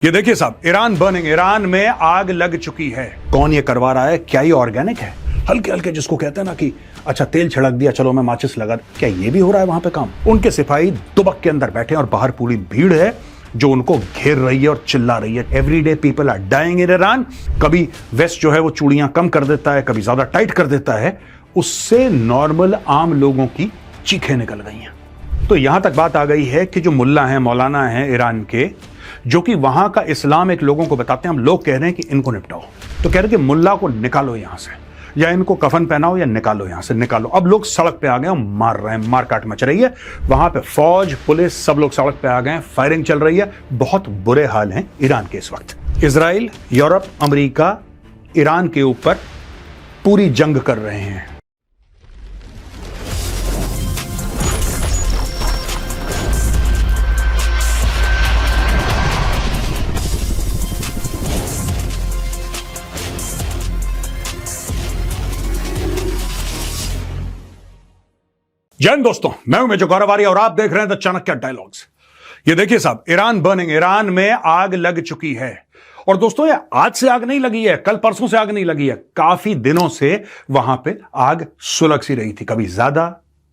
ये देखिए साहब, ईरान बर्निंग, ईरान में आग लग चुकी है। कौन ये करवा रहा है? क्या ये ऑर्गेनिक है? हल्के हल्के जिसको कहते हैं ना कि अच्छा तेल छिड़क दिया, चलो मैं माचिस लगा, क्या ये भी हो रहा है वहां पे काम? उनके सिपाही दुबक के अंदर बैठे और बाहर पूरी भीड़ है जो उनको घेर रही है और चिल्ला रही है। Everyday people are dying in Iran. कभी वेस्ट जो है वो चूड़ियां कम कर देता है, कभी ज्यादा टाइट कर देता है, उससे नॉर्मल आम लोगों की चीखें निकल गई हैं। तो यहां तक बात आ गई है कि जो मुल्ला हैं, मौलाना हैं ईरान के, जो कि वहां का इस्लामिक लोगों को बताते हैं, हम लोग कह रहे हैं कि इनको निपटाओ, तो कह रहे हैं कि मुल्ला को निकालो यहां से, या इनको कफन पहनाओ या निकालो यहां से, निकालो। अब लोग सड़क पे आ गए और मार रहे हैं, मारकाट मच रही है वहां पे। फौज, पुलिस, सब लोग सड़क पे आ गए हैं, फायरिंग चल रही है। बहुत बुरे हाल हैं ईरान के इस वक्त। इजराइल, यूरोप, अमेरिका ईरान के ऊपर पूरी जंग कर रहे हैं। जय हिंद दोस्तों, मैं हूं मेजर गौरव आर्य और आप देख रहे हैं द चाणक्य डायलॉग्स। ये देखिए साहब, ईरान बर्निंग, ईरान में आग लग चुकी है। और दोस्तों, ये आज से आग नहीं लगी है, कल परसों से आग नहीं लगी है, काफी दिनों से वहां पे आग सुलग सी रही थी, कभी ज्यादा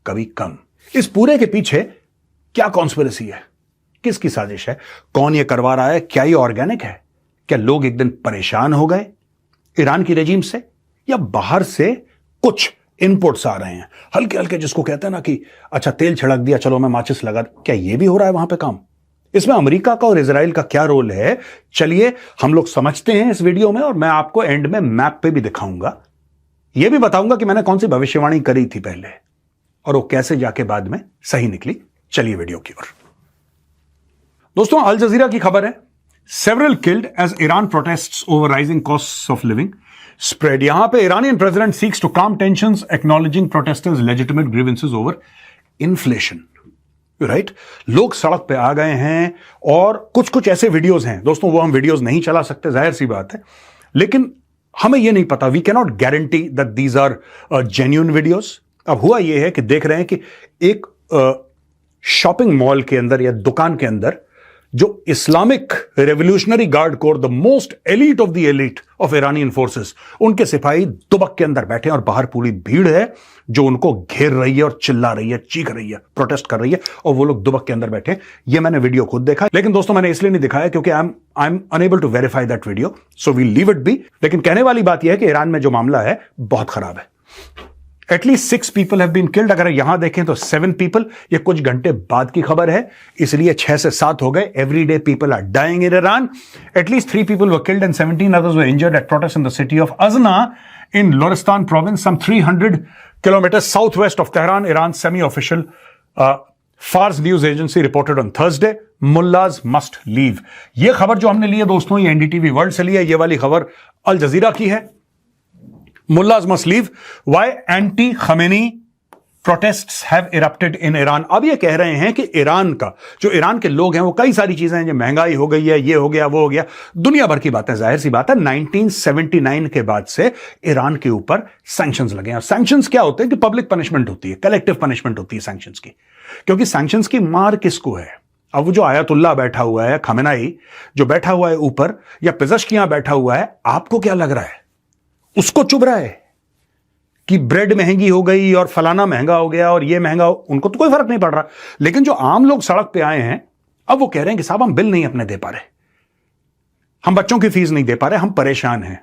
कभी कम। इस पूरे के पीछे क्या कॉन्स्पिरेसी है? किसकी साजिश है? कौन ये करवा रहा है? क्या ये ऑर्गेनिक है? क्या लोग एक दिन परेशान हो गए ईरान की रेजिम से, या बाहर से कुछ इनपुट्स आ रहे हैं हल्के हल्के, जिसको कहते हैं ना कि अच्छा तेल छिड़क दिया, चलो मैं माचिस लगा, क्या ये भी हो रहा है वहां पे काम? इसमें अमेरिका का और इजराइल का क्या रोल है, चलिए हम लोग समझते हैं इस वीडियो में। और मैं आपको एंड में मैप पे भी दिखाऊंगा, यह भी बताऊंगा कि मैंने कौन सी भविष्यवाणी करी थी पहले और वो कैसे जाके बाद में सही निकली। चलिए वीडियो की ओर। दोस्तों, अल जजीरा की खबर है, several killed as Iran protests over rising costs of living spread। यहां पे Iranian president seeks to calm tensions, acknowledging protesters' legitimate grievances over inflation। Right, लोग सड़क पे आ गए हैं और कुछ कुछ ऐसे वीडियोस हैं दोस्तों, वो हम वीडियोस नहीं चला सकते, जाहिर सी बात है, लेकिन हमें ये नहीं पता, we can not guarantee that these are genuine videos. अब हुआ ये है कि देख रहे हैं कि एक शॉपिंग मॉल के अंदर या दुकान के अंदर जो Islamic revolutionary guard core, the most elite of the elite of Iranian forces, उनके सिपाही दुबक के अंदर बैठे और बाहर पूरी भीड़ है जो उनको घेर रही है और चिल्ला रही है, चीख रही है, प्रोटेस्ट कर रही है, और वो लोग दुबक के अंदर बैठे। ये मैंने वीडियो खुद देखा, लेकिन दोस्तों मैंने इसलिए नहीं दिखाया क्योंकि I am unable to verify that video, so we leave it be. लेकिन कहने वाली बात यह है कि ईरान में जो मामला है बहुत खराब है। At least 6 people have been killed. अगर यहां देखें तो 7 पीपल, ये कुछ घंटे बाद की खबर है, इसलिए 6 से 7 हो गए। Everyday people are dying in Iran. At least 3 people were killed and 17 others were injured at protests in the city of Azna in Loristan province, some 300 kilometers southwest of Tehran. Iran's semi-official Fars news agency reported on Thursday, mullahs must leave। ये खबर जो हमने ली है दोस्तों, ये NDTV world से ली है। ये वाली खबर अल जजीरा की है। Mullahs must leave, why anti Khamenei protests have erupted in Iran. अब ये कह रहे हैं कि ईरान का जो ईरान के लोग हैं वो कई सारी चीजें हैं, जो महंगाई हो गई है, ये हो गया, वो हो गया, दुनिया भर की बातें, जाहिर सी बात है 1979 के बाद से ईरान के ऊपर सैंक्शंस लगे हैं। सैंक्शंस क्या होते हैं कि पब्लिक पनिशमेंट होती है, कलेक्टिव पनिशमेंट होती है सैंक्शंस की, क्योंकि सैंक्शंस की मार किसको है? अब वो जो आयतुल्लाह बैठा हुआ है, खमेनाई जो बैठा हुआ है ऊपर, या पिज़श्कियां बैठा हुआ है, आपको क्या लग रहा है उसको चुभ रहा है कि ब्रेड महंगी हो गई और फलाना महंगा हो गया और ये महंगा हो? उनको तो कोई फर्क नहीं पड़ रहा। लेकिन जो आम लोग सड़क पे आए हैं, अब वो कह रहे हैं कि साहब हम बिल नहीं अपने दे पा रहे, हम बच्चों की फीस नहीं दे पा रहे, हम परेशान हैं।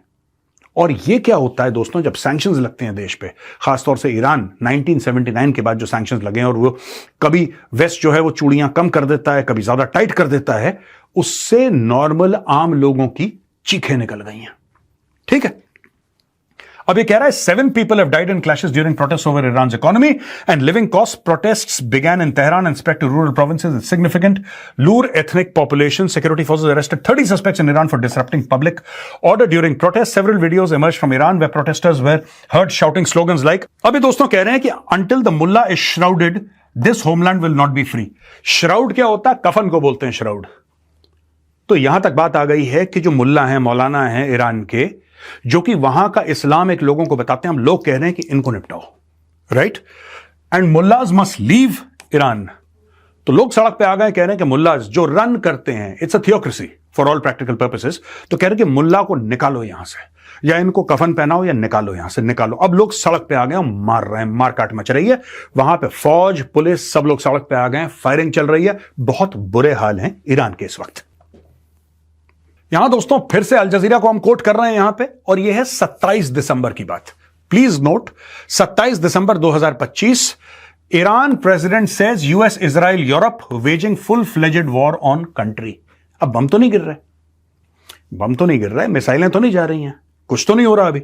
और ये क्या होता है दोस्तों, जब सैंक्शंस लगते हैं देश पे, खासतौर से ईरान 1979 के बाद जो सैंक्शंस लगे हैं, और वो कभी वेस्ट जो है वो चूड़ियां कम कर देता है, कभी ज्यादा टाइट कर देता है, उससे नॉर्मल आम लोगों की चीखें निकल गई हैं। ठीक है, अब ये कह रहा है 7 people have died in clashes during protests over Iran's economy and living costs। Protests began in Tehran and spread to rural provinces with significant Lur ethnic population. Security forces arrested 30 suspects in Iran for disrupting public order during protests। Several videos emerged from Iran where protesters were heard shouting slogans like, अभी दोस्तों कह रहे हैं कि until the mullah is shrouded, this homeland will not be free। Shroud क्या होता है? कफन को बोलते हैं shroud। तो यहां तक बात आ गई है कि जो मुल्ला हैं, मौलाना हैं ईरान के, जो कि वहां का इस्लामिक लोगों को बताते हैं, हम लोग कह रहे हैं कि इनको निपटाओ, right, and mullahs must leave Iran. तो लोग सड़क पे आ गए, कह रहे हैं कि मुल्लाज जो रन करते हैं, it's a theocracy, for all practical purposes, तो कह रहे कि मुल्ला को निकालो यहां से, या इनको कफन पहनाओ या निकालो यहां से, निकालो। अब लोग सड़क पे आ गए, मार रहे हैं, मारकाट मच रही है वहां पे, फौज पुलिस सब लोग सड़क पे आ गए, फायरिंग चल रही है, बहुत बुरे हाल हैं ईरान के इस वक्त। यहां दोस्तों फिर से अल जजीरा को हम कोट कर रहे हैं यहां पे, और यह है 27 दिसंबर की बात। Please note, 27 December 2025, Iran president says US Israel Europe waging full fledged war on country. अब बम तो नहीं गिर रहे, बम तो नहीं गिर रहे, मिसाइलें तो नहीं जा रही हैं, कुछ तो नहीं हो रहा अभी,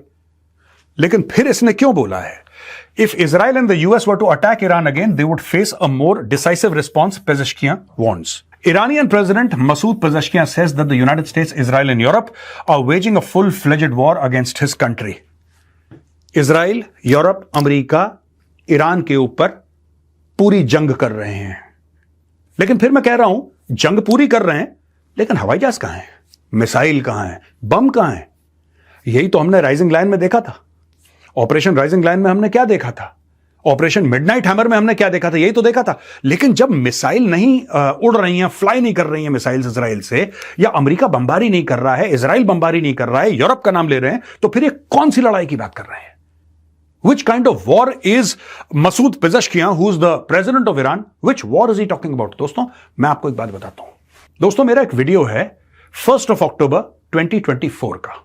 लेकिन फिर इसने क्यों बोला है? If Israel and the US were to attack Iran again they would face a more decisive response, Pezeshkian warns. Iranian President Masoud Pezeshkian says that the United States, Israel and Europe are waging a full-fledged war against his country. Israel, Europe, America Iran के ऊपर पूरी जंग कर रहे हैं। लेकिन फिर मैं कह रहा हूं, जंग पूरी कर रहे हैं, लेकिन हवाई जहाज कहां है, मिसाइल कहां है, बम कहां है? यही तो हमने राइजिंग लाइन में देखा था। ऑपरेशन राइजिंग लाइन में हमने क्या देखा था? ऑपरेशन मिडनाइट हैमर में हमने क्या देखा था? यही तो देखा था। लेकिन जब मिसाइल नहीं उड़ रही हैं, फ्लाई नहीं कर रही हैं मिसाइल्स इजराइल से, या अमेरिका बमबारी नहीं कर रहा है, इजराइल बमबारी नहीं कर रहा है, यूरोप का नाम ले रहे हैं, तो फिर ये कौन सी लड़ाई की बात कर रहे हैं? Which kind of war is Masoud Pezeshkian, who is the president of Iran? Which war is he talking about? दोस्तों, मैं आपको एक बात बताता हूं। दोस्तों, मेरा एक वीडियो है 1 अक्टूबर 2024 का,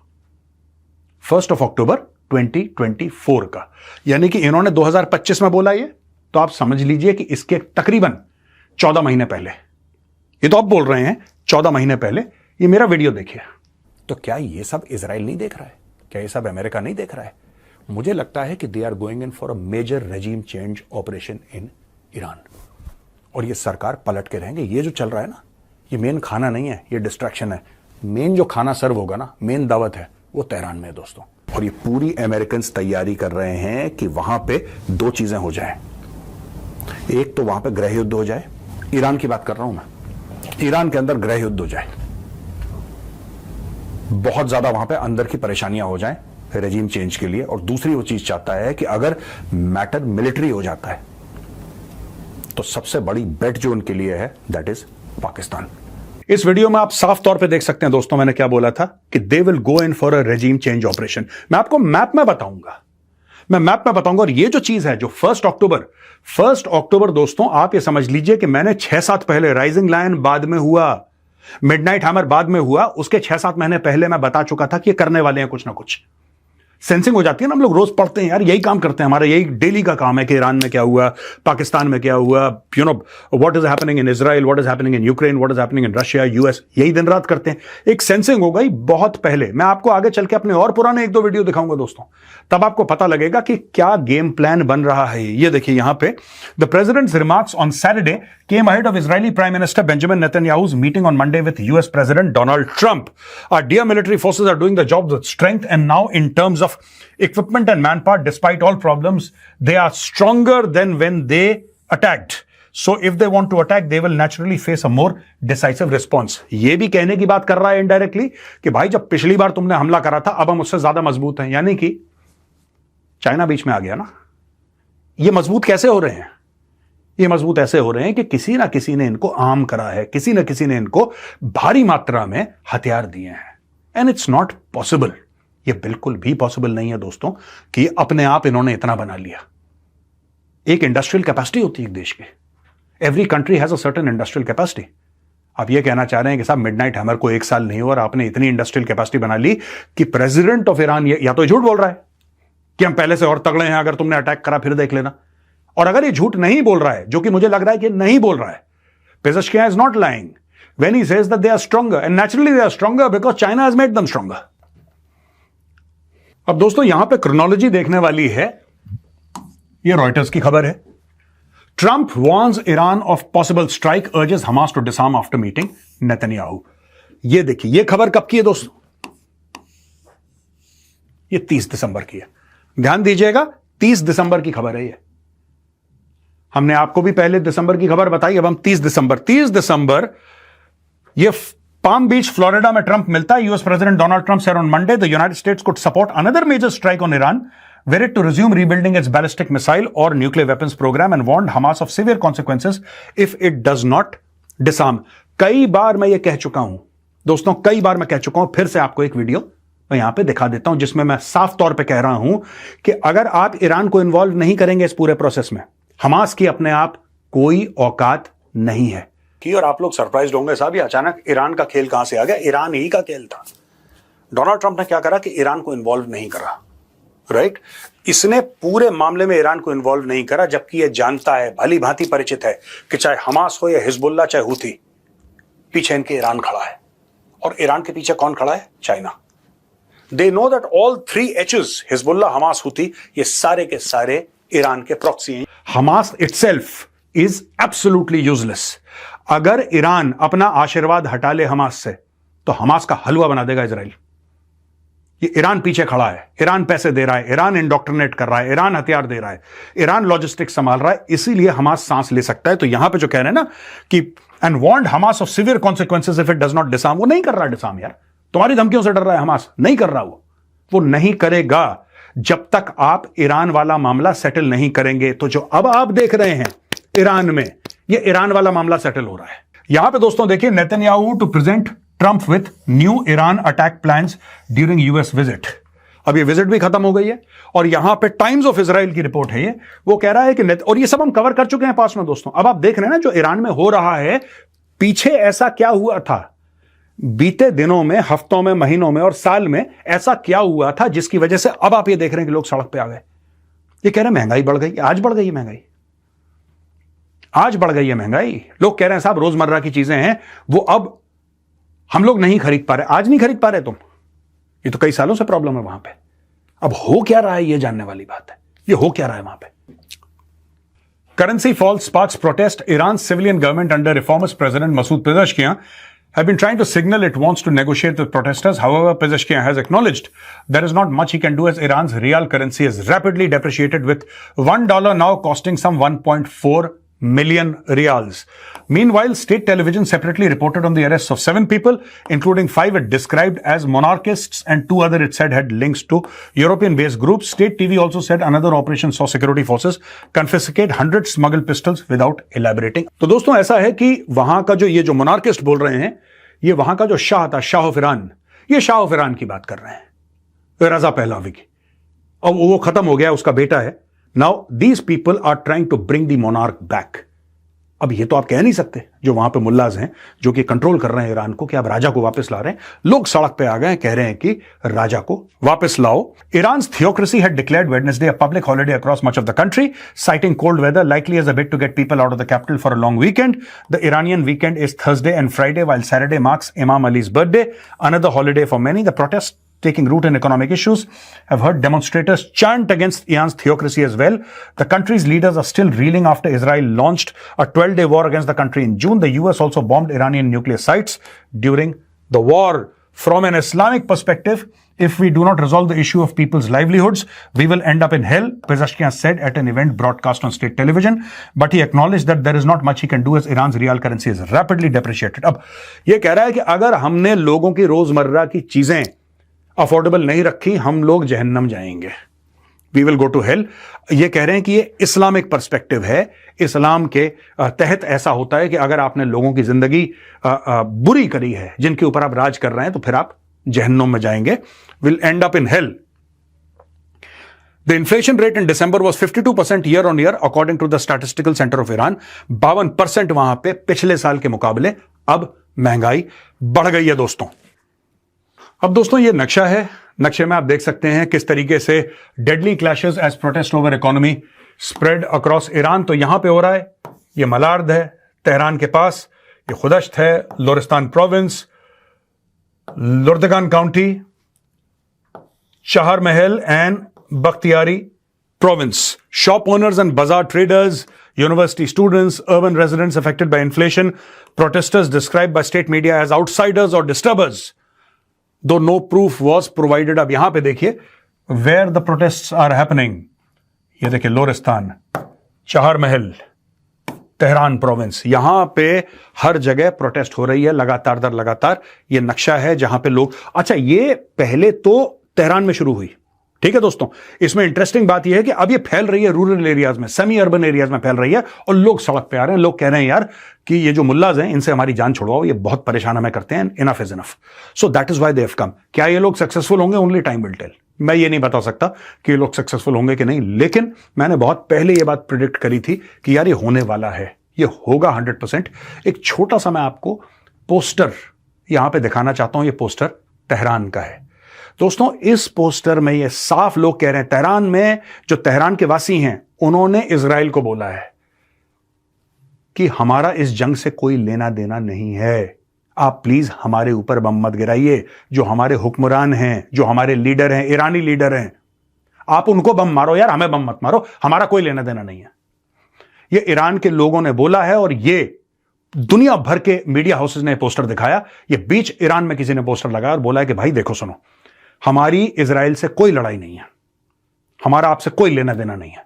1 अक्टूबर 2024 का, यानी कि इन्होंने 2025 में बोला ये, तो आप समझ लीजिए कि इसके तकरीबन 14 महीने पहले, ये तो आप बोल रहे हैं 14 महीने पहले, ये मेरा वीडियो देखिए। तो क्या ये सब इजराइल नहीं देख रहा है? क्या ये सब अमेरिका नहीं देख रहा है? मुझे लगता है कि they are going in for a major regime change operation in Iran, और ये सरकार पलट के रहेंगे। ये जो चल रहा है ना, ये मेन खाना नहीं है, ये डिस्ट्रैक्शन है। मेन जो खाना सर्व होगा ना, मेन दावत है, वो तेहरान में है दोस्तों। और ये पूरी अमेरिकन तैयारी कर रहे हैं कि वहां पे दो चीजें हो जाए। एक तो वहां पे गृह युद्ध हो जाए, ईरान की बात कर रहा हूं मैं, ईरान के अंदर गृह युद्ध हो जाए, बहुत ज्यादा वहां पे अंदर की परेशानियां हो जाएं रेजीम चेंज के लिए। और दूसरी वो चीज चाहता है कि अगर मैटर मिलिट्री हो जाता है तो सबसे बड़ी बेट जो उनके लिए है, दैट इज पाकिस्तान। इस वीडियो में आप साफ तौर पे देख सकते हैं दोस्तों, मैंने क्या बोला था कि they will go in for a regime change operation. मैं आपको मैप में बताऊंगा, मैं मैप में बताऊंगा। और ये जो चीज है जो 1 अक्टूबर दोस्तों, आप ये समझ लीजिए कि मैंने 6-7 पहले, राइजिंग लायन बाद में हुआ, मिडनाइट हैमर बाद में हुआ, उसके 6-7 महीने पहले मैं बता चुका था कि ये करने वाले हैं कुछ ना कुछ। सेंसिंग हो जाती है ना, हम लोग रोज पढ़ते हैं यार, यही काम करते हैं, हमारा यही डेली का काम है कि ईरान में क्या हुआ, पाकिस्तान में क्या हुआ, you know what is happening in Israel, what is happening in Ukraine, what is happening in Russia, US, यही दिन रात करते हैं। एक सेंसिंग हो गई बहुत पहले। मैं आपको आगे चल के अपने और पुराने 1-2 वीडियो दिखाऊंगा दोस्तों, तब आपको पता लगेगा कि क्या गेम प्लान बन रहा है। ये देखिए यहां पे, the president's remarks on Saturday came ahead of Israeli Prime Minister Benjamin Netanyahu's meeting on Monday with US President Donald Trump. Our dear military forces are doing the job with strength, and now in terms of equipment and manpower, despite all problems, they are stronger than when they attacked. So if they want to attack, they will naturally face a more decisive response. ये भी कहने की बात कर रहा है indirectly कि भाई जब पिछली बार तुमने हमला करा था, अब हम उससे ज्यादा मजबूत हैं। यानी कि चाइना बीच में आ गया ना। ये मजबूत कैसे हो रहे हैं? ये मजबूत ऐसे हो रहे हैं कि किसी ना किसी ने इनको आर्म करा है, किसी ना किसी ने इनको भारी मात्रा में हथियार दिए हैं। एंड इट्स नॉट पॉसिबल, ये बिल्कुल भी पॉसिबल नहीं है दोस्तों कि अपने आप इन्होंने इतना बना लिया। एक इंडस्ट्रियल कैपेसिटी होती है एक देश की, every country has a certain industrial capacity. आप ये कहना चाह रहे हैं कि साहब मिडनाइट हैमर को 1 साल नहीं हुआ और आपने इतनी इंडस्ट्रियल कैपेसिटी बना ली कि प्रेसिडेंट ऑफ ईरान या तो झूठ बोल रहा है कि हम पहले से और तगड़े हैं, अगर तुमने अटैक करा फिर देख लेना। और अगर ये झूठ नहीं बोल रहा है, जो कि मुझे लग रहा है कि नहीं बोल रहा है, Pezeshkian is not lying when he says that they are stronger, and naturally they are stronger because China has made them stronger. अब दोस्तों यहां पे क्रोनोलॉजी देखने वाली है, ये रॉयटर्स की खबर है। Trump warns Iran of possible strike, urges Hamas to disarm after meeting Netanyahu. ये देखिए, ये खबर कब की है दोस्तों? ये 30 दिसंबर की है। ध्यान दीजिएगा, 30 दिसंबर की खबर है ये। हमने आपको भी पहले दिसंबर की खबर बताई, अब हम 30 दिसंबर ये पाम बीच फ्लोरिडा में ट्रंप मिलता है। US president Donald Trump said on Monday the United States could support another major strike on Iran were it to resume rebuilding its ballistic missile or nuclear weapons program, and warned Hamas of severe consequences if it does not disarm. कई बार मैं ये कह चुका हूं, दोस्तों कई बार मैं कह चुका हूं, फिर से आपको एक वीडियो मैं यहां पे दिखा देता हूं जिसमें मैं साफ तौर पे कह रहा हूं कि अगर आप ईरान को इन्वॉल्व नहीं करेंगे इस पूरे प्रोसेस में, हमास की अपने आप कोई औकात नहीं है कि। और आप लोग सरप्राइज होंगे साहब, ये अचानक ईरान का खेल कहां से आ गया? ईरान ही का खेल था। डोनाल्ड ट्रंप ने क्या करा कि ईरान को इन्वॉल्व नहीं करा, राइट? इसने पूरे मामले में ईरान को इन्वॉल्व नहीं करा, जबकि यह जानता है, भली भांति परिचित है कि चाहे हमास हो या हिजबुल्ला चाहे हूथी, पीछे इनके ईरान खड़ा है। और ईरान के पीछे कौन खड़ा है? China. They know that all 3 H's, Hezbollah, Hamas, Houthi, ये सारे के सारे ईरान के प्रॉक्सी हैं। Hamas itself is absolutely useless. अगर ईरान अपना आशीर्वाद हटा ले हमास से, तो हमास का हलवा बना देगा इजराइल। ये ईरान पीछे खड़ा है, ईरान पैसे दे रहा है, ईरान इंडोक्ट्रिनेट कर रहा है, ईरान हथियार दे रहा है, ईरान लॉजिस्टिक्स संभाल रहा है, इसीलिए हमास सांस ले सकता है। तो यहां पे जो कह रहे हैं ना कि and warned Hamas of severe consequences if it does not disarm, वो नहीं कर रहा डिसआर्म यार। तुम्हारी धमकियों से डर रहा है हमास, नहीं कर रहा वो नहीं करेगा जब तक आप ईरान वाला मामला सेटल नहीं करेंगे। तो जो अब आप देख रहे हैं ईरान में, ये ईरान वाला मामला सेटल हो रहा है। यहां पे दोस्तों देखिए, Netanyahu to present Trump with new Iran attack plans during US visit. अब ये विजिट भी खत्म हो गई है और यहां पे टाइम्स ऑफ इजराइल की रिपोर्ट है, ये वो कह रहा है कि और ये सब हम कवर कर चुके हैं पास में दोस्तों। अब आप देख रहे हैं ना जो ईरान में हो रहा है, पीछे ऐसा क्या हुआ था बीते दिनों में, हफ्तों में, महीनों में और साल में, ऐसा क्या हुआ था जिसकी वजह से अब आप ये देख रहे हैं कि लोग सड़क पे आ गए। ये कह रहे हैं महंगाई बढ़ गई। आज बढ़ गई है महंगाई, आज बढ़ गई है महंगाई। लोग कह रहे हैं साहब रोजमर्रा की चीजें हैं वो अब हम लोग नहीं खरीद पा रहे। आज नहीं खरीद पा रहे तुम, ये तो कई सालों से प्रॉब्लम है वहां पे। अब हो क्या रहा है ये जानने वाली बात है, ये हो क्या रहा है वहां पे। Currency fall sparks protest. Iran's civilian government under reformist President Masoud Pezeshkian have been trying to signal it wants to negotiate with protesters. However, Pezeshkian has acknowledged there is not much he can do as Iran's real currency has rapidly depreciated, with $1 now costing some 1.4 million riyals. Meanwhile, state television separately reported on the arrests of 7 people, including 5 it described as monarchists and 2 other it said had links to European-based groups. State TV also said another operation saw security forces confiscate 100 smuggled pistols without elaborating. तो दोस्तों ऐसा है कि वहां का जो ये जो मोनार्किस्ट बोल रहे हैं, ये वहां का जो शाह था, शाह ऑफ ईरान, ये शाह ऑफ ईरान की बात कर रहे हैं, रजा पहलवी की। अब वो खत्म हो गया, उसका बेटा है। Now these people are trying to bring the monarch back. अब ये तो आप कह नहीं सकते, जो वहां पे मुल्लाज हैं जो कि कंट्रोल कर रहे हैं ईरान को, कि आप राजा को वापस ला रहे हैं। लोग सड़क पे आ गए हैं, कह रहे हैं कि राजा को वापस लाओ। Iran's theocracy had declared Wednesday a public holiday across much of the country, citing cold weather likely as a bit to get people out of the capital for a long weekend. The Iranian weekend is Thursday and Friday, while Saturday marks Imam Ali's birthday, another holiday for many. The protests taking root in economic issues have heard demonstrators chant against Iran's theocracy as well. The country's leaders are still reeling after Israel launched a 12-day war against the country in June. The US also bombed Iranian nuclear sites during the war. From an Islamic perspective, if we do not resolve the issue of people's livelihoods, we will end up in hell, Pezeshkian said at an event broadcast on state television. But he acknowledged that there is not much he can do as Iran's real currency is rapidly depreciated. अब ये कह रहा है कि अगर हमने लोगों की रोजमर्रा की चीजें अफोर्डेबल नहीं रखी, हम लोग जहन्नम जाएंगे, we will go to hell. ये कह रहे हैं कि ये इस्लामिक पर्सपेक्टिव है। इस्लाम के तहत ऐसा होता है कि अगर आपने लोगों की जिंदगी बुरी करी है, जिनके ऊपर आप राज कर रहे हैं, तो फिर आप जहन्नम में जाएंगे, will and up in hell. The inflation rate in December was 52% year on year according to the Statistical Center of Iran. 52% वहां पे पिछले साल के मुकाबले अब महंगाई बढ़ गई है दोस्तों। अब दोस्तों ये नक्शा है, नक्शे में आप देख सकते हैं किस तरीके से deadly clashes as protest over economy spread across Iran. तो यहां पे हो रहा है, ये मलार्द है तेहरान के पास, ये खुदश्त है लोरिस्तान province, लुर्दगान county, Chahar Mahal and Bakhtiari province. Shop owners and bazaar traders, university students, urban residents affected by inflation, protesters described by state media as outsiders or disturbers, though no proof was provided. अब यहां पे देखिए where the protests are happening. ये देखिए लोरिस्तान, चाहर महल, Tehran province, यहां पे हर जगह protest हो रही है लगातार दर लगातार। ये नक्शा है जहां पे लोग, अच्छा ये पहले तो तेहरान में शुरू हुई, ठीक है दोस्तों, इसमें इंटरेस्टिंग बात यह है कि अब ये फैल रही है रूरल एरियाज में, सेमी अर्बन एरियाज में फैल रही है, और लोग सड़क पे आ रहे हैं, लोग कह रहे हैं यार कि ये जो मुल्लाज हैं इनसे हमारी जान छुड़वाओ, ये बहुत परेशान हमें करते हैं, enough is enough. So that is why they have come. क्या ये लोग सक्सेसफुल होंगे? Only time will tell. मैं ये नहीं बता सकता कि ये लोग सक्सेसफुल होंगे कि नहीं, लेकिन मैंने बहुत पहले ये बात प्रिडिक्ट करी थी कि यार ये होने वाला है, ये होगा 100%। एक छोटा सा मैं आपको पोस्टर यहां पे दिखाना चाहता हूं। ये पोस्टर तेहरान का है दोस्तों। इस पोस्टर में ये साफ लोग कह रहे हैं, तेहरान में जो तेहरान के वासी हैं उन्होंने इजराइल को बोला है कि हमारा इस जंग से कोई लेना देना नहीं है, आप प्लीज हमारे ऊपर बम मत गिराइए। जो हमारे हुक्मरान हैं, जो हमारे लीडर हैं, ईरानी लीडर हैं, आप उनको बम मारो यार, हमें बम मत मारो, हमारा कोई लेना देना नहीं है। ये ईरान के लोगों ने बोला है और ये दुनिया भर के मीडिया हाउसेस ने पोस्टर दिखाया। ये बीच ईरान में किसी ने पोस्टर लगाया और बोला है कि भाई देखो सुनो, हमारी इजराइल से कोई लड़ाई नहीं है, हमारा आपसे कोई लेना देना नहीं है।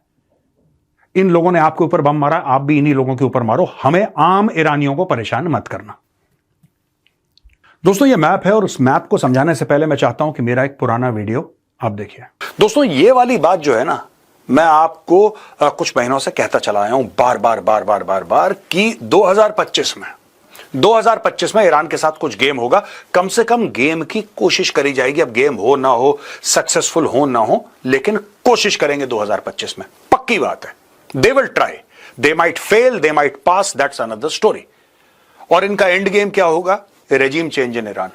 इन लोगों ने आपके ऊपर बम मारा, आप भी इन्हीं लोगों के ऊपर मारो, हमें आम ईरानियों को परेशान मत करना। दोस्तों ये मैप है और उस मैप को समझाने से पहले मैं चाहता हूं कि मेरा एक पुराना वीडियो आप देखिए। दोस्तों ये वाली बात जो है ना, मैं आपको कुछ महीनों से कहता चला आया हूं बार बार बार बार बार बार कि 2025 में ईरान के साथ कुछ गेम होगा। कम से कम गेम की कोशिश करी जाएगी। अब गेम हो ना हो, सक्सेसफुल हो ना हो, लेकिन कोशिश करेंगे 2025 में, पक्की बात है। They will try, they might fail, they might pass, that's another story. और इनका एंड गेम क्या होगा? Regime change in Iran.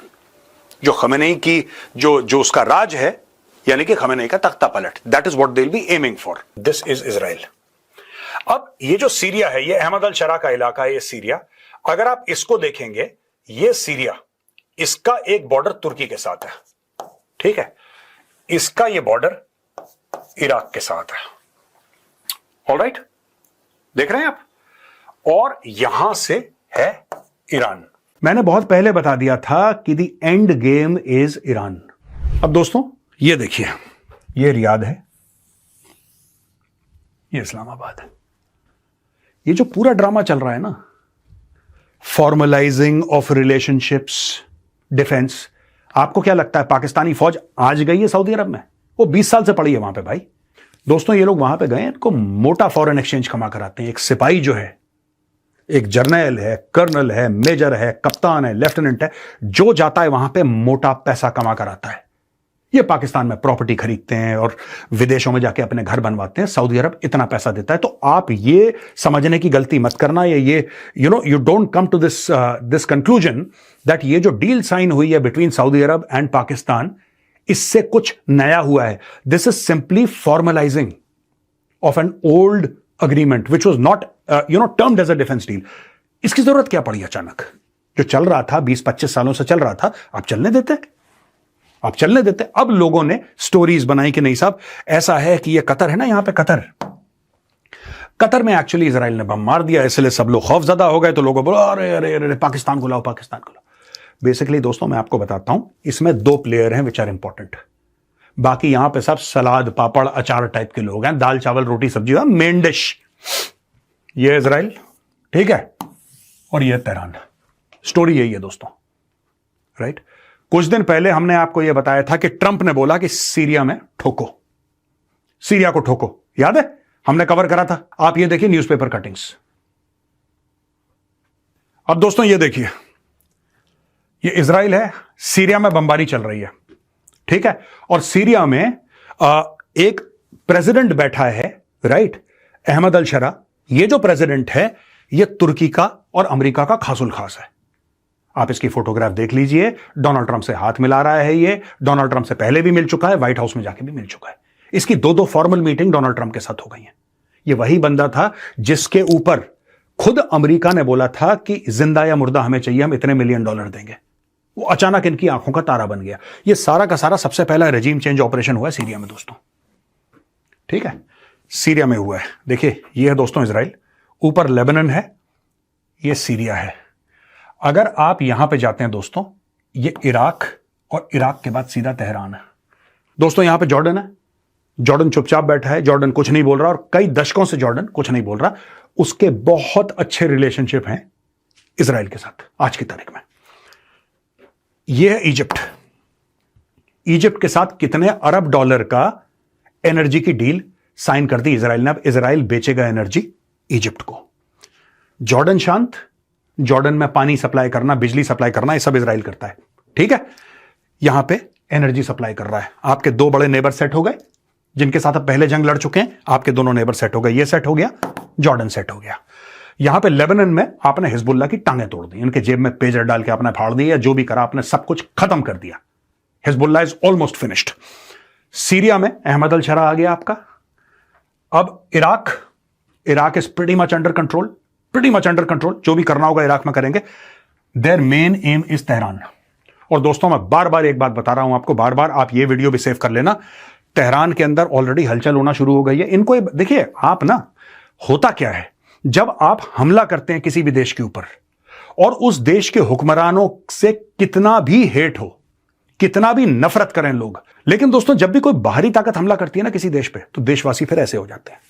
जो खमेनेई की जो उसका राज है, यानी कि खमेनेई का तख्ता पलट, that is what they will be aiming for. This is Israel. अब ये जो सीरिया है, ये अहमद अल शरा का इलाका है, ये सीरिया। अगर आप इसको देखेंगे, ये सीरिया, इसका एक बॉर्डर तुर्की के साथ है, ठीक है, इसका ये बॉर्डर इराक के साथ है। ऑलराइट, देख रहे हैं आप? और यहां से है ईरान। मैंने बहुत पहले बता दिया था कि the end game is Iran. अब दोस्तों ये देखिए, ये रियाद है, ये इस्लामाबाद है। ये जो पूरा ड्रामा चल रहा है ना, फॉर्मलाइजिंग ऑफ रिलेशनशिप्स, डिफेंस, आपको क्या लगता है पाकिस्तानी फौज आज गई है सऊदी अरब में? वो 20 साल से पड़ी है वहां पे भाई। दोस्तों ये लोग वहां पे गए, इनको मोटा फॉरेन एक्सचेंज कमा कराते हैं। एक सिपाही जो है, एक जर्नल है, कर्नल है, मेजर है, कप्तान है, लेफ्टिनेंट है, जो जाता है वहां पे मोटा पैसा कमा कर आता है। ये पाकिस्तान में प्रॉपर्टी खरीदते हैं और विदेशों में जाके अपने घर बनवाते हैं। सऊदी अरब इतना पैसा देता है। तो आप ये समझने की गलती मत करना, ये you don't come to this conclusion that ये जो डील साइन हुई है between Saudi Arabia and Pakistan, इससे कुछ नया हुआ है। This is simply formalising of an old agreement which was not termed as a defence deal. इसकी जरूरत क्या पड़ी अचानक? जो चल रहा था 20-25 सालों से चल रहा था, आप चलने देते, आप चलने देते। अब लोगों ने स्टोरीज बनाई कि नहीं साहब ऐसा है कि ये कतर है ना, यहां पे कतर में एक्चुअली इजराइल ने बम मार दिया, इसलिए सब लोग खौफजदा हो गए। तो लोगों बोला अरे अरे अरे पाकिस्तान को लाओ, पाकिस्तान को लाओ। बेसिकली दोस्तों मैं आपको बताता हूं, इसमें दो प्लेयर हैं विच आर इंपॉर्टेंट। बाकी यहां पे सब सलाद पापड़ अचार टाइप के लोग हैं, दाल चावल रोटी सब्जी, मेन डिश ये इजराइल, ठीक है, और ये तेहरान। स्टोरी यही है दोस्तों, राइट। कुछ दिन पहले हमने आपको यह बताया था कि ट्रंप ने बोला कि सीरिया में ठोको, सीरिया को ठोको, याद है? हमने कवर करा था। आप ये देखिए न्यूज़पेपर कटिंग्स। अब दोस्तों ये देखिए, ये इजराइल है, सीरिया में बमबारी चल रही है, ठीक है, और सीरिया में एक प्रेसिडेंट बैठा है, राइट, अहमद अल शरा। ये जो प्रेसिडेंट है ये तुर्की का और अमेरिका का खासुल खास है। आप इसकी फोटोग्राफ देख लीजिए, डोनाल्ड ट्रंप से हाथ मिला रहा है। ये डोनाल्ड ट्रंप से पहले भी मिल चुका है, व्हाइट हाउस में जाके भी मिल चुका है। इसकी दो फॉर्मल मीटिंग डोनाल्ड ट्रंप के साथ हो गई है। ये वही बंदा था जिसके ऊपर खुद अमेरिका ने बोला था कि जिंदा या मुर्दा हमें चाहिए, हम इतने $1 मिलियन देंगे। वो अचानक इनकी आंखों का तारा बन गया। ये सारा का सारा सबसे पहला रेजिम चेंज ऑपरेशन हुआ है सीरिया में दोस्तों, ठीक है, सीरिया में हुआ है। देखिए ये है दोस्तों इजराइल, ऊपर लेबनान है, ये सीरिया है। अगर आप यहां पे जाते हैं दोस्तों, ये इराक, और इराक के बाद सीधा तेहरान है। दोस्तों यहां पे जॉर्डन है, जॉर्डन चुपचाप बैठा है, जॉर्डन कुछ नहीं बोल रहा, और कई दशकों से जॉर्डन कुछ नहीं बोल रहा। उसके बहुत अच्छे रिलेशनशिप हैं इजराइल के साथ आज की तारीख में। यह है इजिप्ट। इजिप्ट के साथ कितने अरब डॉलर का एनर्जी की डील साइन कर दी इजराइल ने। अब इजराइल बेचेगा एनर्जी इजिप्ट को। जॉर्डन शांत, जॉर्डन में पानी सप्लाई करना, बिजली सप्लाई करना, ये सब इजराइल करता है। ठीक है, यहां पे एनर्जी सप्लाई कर रहा है। आपके दो बड़े नेबर सेट हो गए, जिनके साथ आप पहले जंग लड़ चुके हैं। आपके दोनों नेबर सेट हो गए, ये सेट हो गया, जॉर्डन सेट हो गया। यहां पे लेबनान में आपने हिजबुल्लाह की टांगें तोड़ दी, इनके जेब में पेजर डाल के आपने फाड़ दिया, जो भी करा आपने सब कुछ खत्म कर दिया। Hezbollah is almost finished. Syria में अहमद अल शरा आ गया आपका। अब Iraq is pretty much under control, pretty much under control. जो भी करना होगा इराक में करेंगे। Their main aim is Tehran. और दोस्तों मैं बार बार एक बात बता रहा हूं आपको, बार बार आप ये वीडियो भी सेव कर लेना। तेहरान के अंदर ऑलरेडी हलचल होना शुरू हो गई है। इनको देखिए, आप ना, होता क्या है, जब आप हमला करते हैं किसी भी देश के ऊपर और उस देश के हुक्मरानों से कितना भी हेट हो, कितना भी नफरत करें लोग, लेकिन दोस्तों जब भी कोई बाहरी ताकत हमला करती है ना किसी देश पे, तो देशवासी फिर ऐसे हो जाते हैं।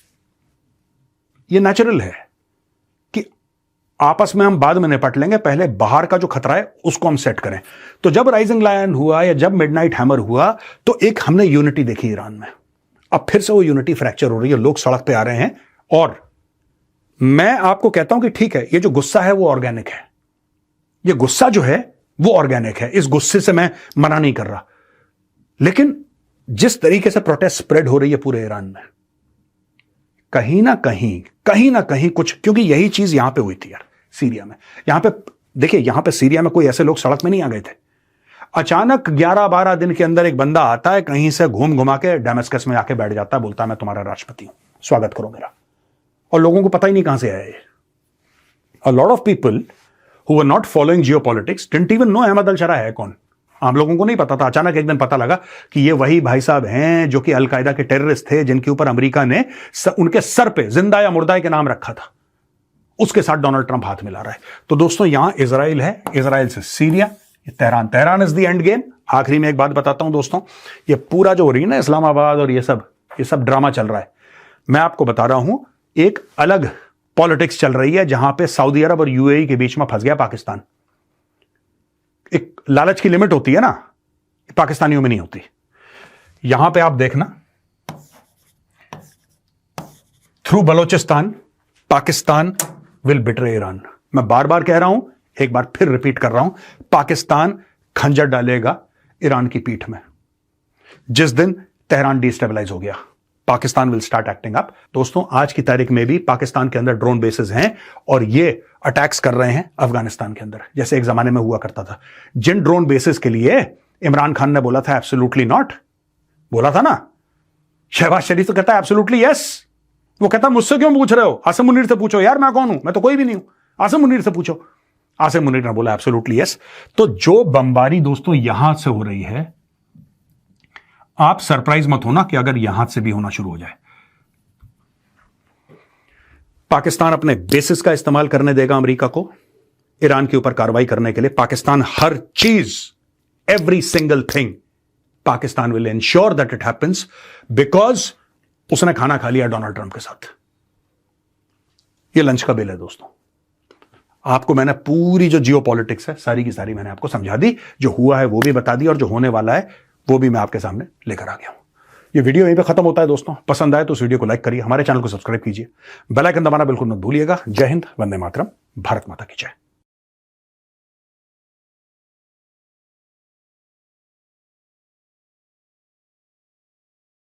ये नेचुरल है कि आपस में हम बाद में निपट लेंगे, पहले बाहर का जो खतरा है उसको हम सेट करें। तो जब राइजिंग लायन हुआ या जब मिडनाइट हैमर हुआ, तो एक हमने यूनिटी देखी ईरान में। अब फिर से वो यूनिटी फ्रैक्चर हो रही है, लोग सड़क पे आ रहे हैं। और मैं आपको कहता हूं कि ठीक है, ये जो गुस्सा है वो ऑर्गेनिक है, ये गुस्सा जो है वो ऑर्गेनिक है, इस गुस्से से मैं मना नहीं कर रहा। लेकिन जिस तरीके से प्रोटेस्ट स्प्रेड हो रही है पूरे ईरान में, कहीं ना कहीं कुछ, क्योंकि यही चीज यहां पे हुई थी यार सीरिया में। यहां पे देखिए, यहां पे सीरिया में कोई ऐसे लोग सड़क में नहीं आ गए थे। अचानक 11-12 दिन के अंदर एक बंदा आता है कहीं से, घूम घुमा के डेमस्कस में आके बैठ जाता है, बोलता है मैं तुम्हारा राष्ट्रपति हूं, स्वागत करो मेरा। और लोगों को पता ही नहीं कहां से आया ये। A lot of people who were not following geopolitics didn't even know Ahmed Al Sharaa है कौन। आम लोगों को नहीं पता था। अचानक एक दिन पता लगा कि ये वही भाई साहब हैं जो कि अलकायदा के टेररिस्ट थे, जिनके ऊपर अमेरिका ने उनके सर पे जिंदा या मुर्दा के नाम रखा था। उसके साथ डोनाल्ड ट्रंप हाथ मिला रहा है। तो दोस्तों यहां इजराइल है, इजराइल से Syria, Tehran is the end game. आखिरी में एक बात बताता हूं दोस्तों, ये पूरा जो हो रही है ना इस्लामाबाद और ये सब ड्रामा चल रहा है, मैं आपको बता रहा हूं एक अलग पॉलिटिक्स चल रही है, जहां पे सऊदी अरब और यूएई के बीच में फंस गया पाकिस्तान। एक लालच की लिमिट होती है ना, पाकिस्तानियों में नहीं होती। यहां पे आप देखना, through Balochistan Pakistan will betray Iran. मैं बार बार कह रहा हूं, एक बार फिर रिपीट कर रहा हूं, पाकिस्तान खंजर डालेगा ईरान की पीठ में। जिस दिन तेहरान डिस्टेबलाइज हो गया, Pakistan will start acting up. दोस्तों आज की तारीख में भी पाकिस्तान के अंदर ड्रोन बेसेस हैं और ये अटैक्स कर रहे हैं अफगानिस्तान के अंदर, जैसे एक जमाने में हुआ करता था। जिन ड्रोन बेसेस के लिए इमरान खान ने बोला था एब्सोल्युटली नॉट, बोला था ना, शहबाज शरीफ तो कहता है एब्सोल्युटली यस। वो कहता मुझसे क्यों पूछ रहे हो, आसिम मुनीर से पूछो। यार मैं कौन हूं, मैं तो कोई भी नहीं हूं, आसिम मुनीर से पूछो। आसिम मुनीर ने बोला एब्सोल्युटली यस। तो जो बमबारी दोस्तों यहां से हो रही है, आप सरप्राइज मत होना कि अगर यहां से भी होना शुरू हो जाए। पाकिस्तान अपने बेसिस का इस्तेमाल करने देगा अमेरिका को ईरान के ऊपर कार्रवाई करने के लिए। पाकिस्तान हर चीज, every single thing Pakistan will ensure that it happens, because उसने खाना खा लिया डोनाल्ड ट्रंप के साथ। ये लंच का बिल है दोस्तों। आपको मैंने पूरी जो जियोपॉलिटिक्स है सारी की सारी मैंने आपको समझा दी, जो हुआ है वो भी बता दी और जो होने वाला है वो भी मैं आपके सामने लेकर आ गया हूं। ये वीडियो यहीं पे खत्म होता है दोस्तों। पसंद आए तो इस वीडियो को लाइक करिए, हमारे चैनल को सब्सक्राइब कीजिए, बेल आइकन दबाना बिल्कुल मत भूलिएगा। जय हिंद, वंदे मातरम, भारत माता की जय।